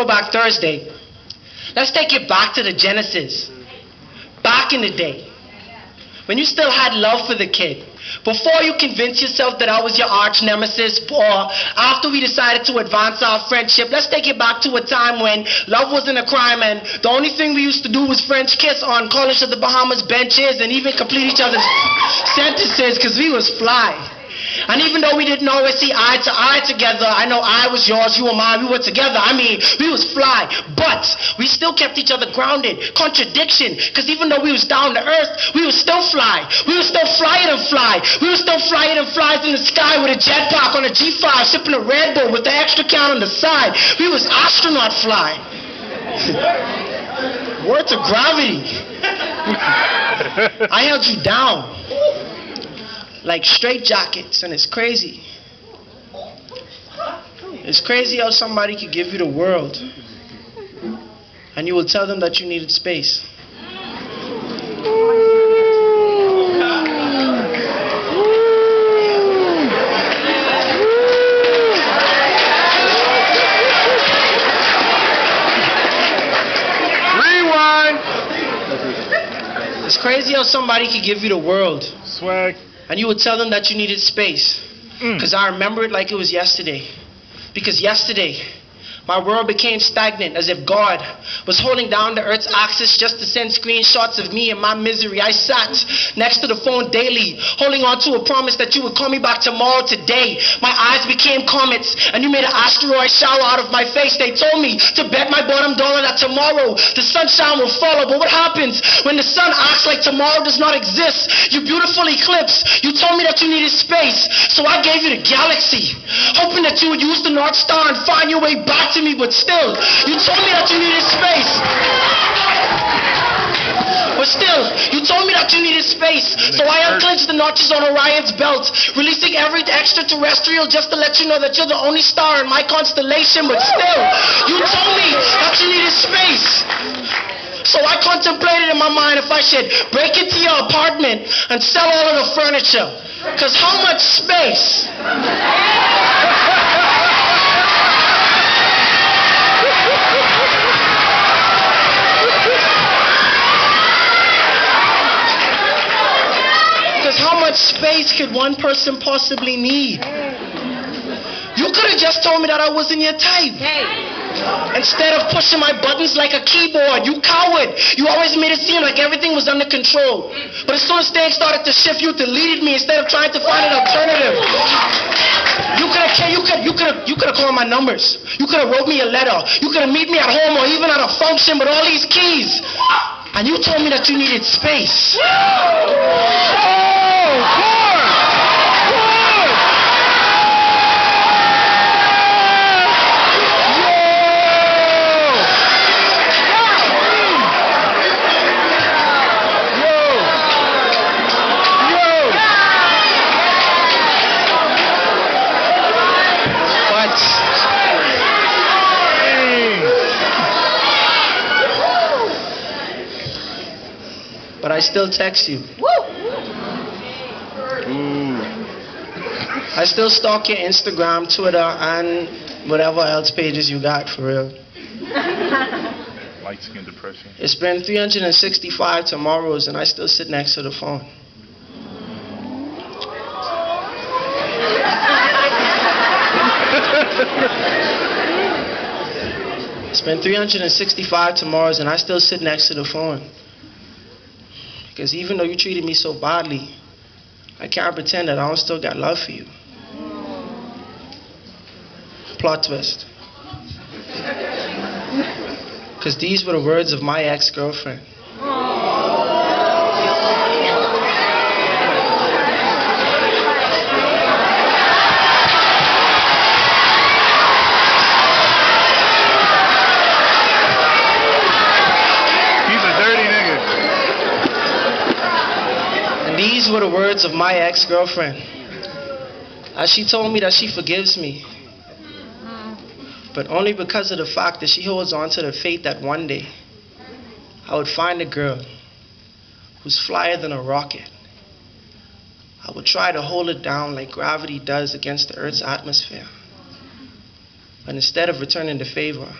Throwback Thursday. Let's take it back to the Genesis. Back in the day, when you still had love for the kid. Before you convince yourself that I was your arch nemesis, or after we decided to advance our friendship, let's take it back to a time when love wasn't a crime and the only thing we used to do was French kiss on College of the Bahamas benches and even complete each other's sentences because we was fly. And even though we didn't always see eye to eye together, I know I was yours, you were mine, we were together. I mean, we was fly, but we still kept each other grounded. Contradiction, because even though we was down to earth, we was still fly. We was still flyer than fly. We was still flyer than flies in the sky with a jetpack on a G5, sipping a Red Bull with the extra count on the side. We was astronaut fly. Word to gravity. I held you down. Like straight jackets, and it's crazy. It's crazy how somebody could give you the world and you will tell them that you needed space. Rewind. It's crazy how somebody could give you the world. Swag. And you would tell them that you needed space. Because I remember it like it was yesterday. Because yesterday, my world became stagnant as if God was holding down the earth's axis just to send screenshots of me and my misery. I sat next to the phone daily, holding on to a promise that you would call me back tomorrow today. My eyes became comets, and you made an asteroid shower out of my face. They told me to bet my bottom dollar that tomorrow the sunshine will follow. But what happens when the sun acts like tomorrow does not exist? You beautiful eclipse. You told me that you needed space, so I gave you the galaxy, hoping that you would use the North Star and find your way back to me, but still, you told me that you needed space. But still, you told me that you needed space, so I unclinched the notches on Orion's belt, releasing every extraterrestrial just to let you know that you're the only star in my constellation, but still, you told me that you needed space. So I contemplated in my mind if I should break into your apartment and sell all of the furniture, because how much space? How much space could one person possibly need? You could have just told me that I wasn't your type. Instead of pushing my buttons like a keyboard, you coward. You always made it seem like everything was under control. But as soon as things started to shift, you deleted me instead of trying to find an alternative. You could have called my numbers. You could have wrote me a letter. You could have meet me at home or even at a function with all these keys. And you told me that you needed space. But I still text you. I still stalk your Instagram, Twitter, and whatever else pages you got, for real. Light skin depression. It's been 365 tomorrows, and I still sit next to the phone. It's been 365 tomorrows, and I still sit next to the phone. Because even though you treated me so badly, I can't pretend that I don't still got love for you. Plot twist. Because these were the words of my ex-girlfriend. These were the words of my ex-girlfriend. As she told me that she forgives me, but only because of the fact that she holds on to the faith that one day I would find a girl who's flyer than a rocket. I would try to hold it down like gravity does against the Earth's atmosphere. But instead of returning the favor,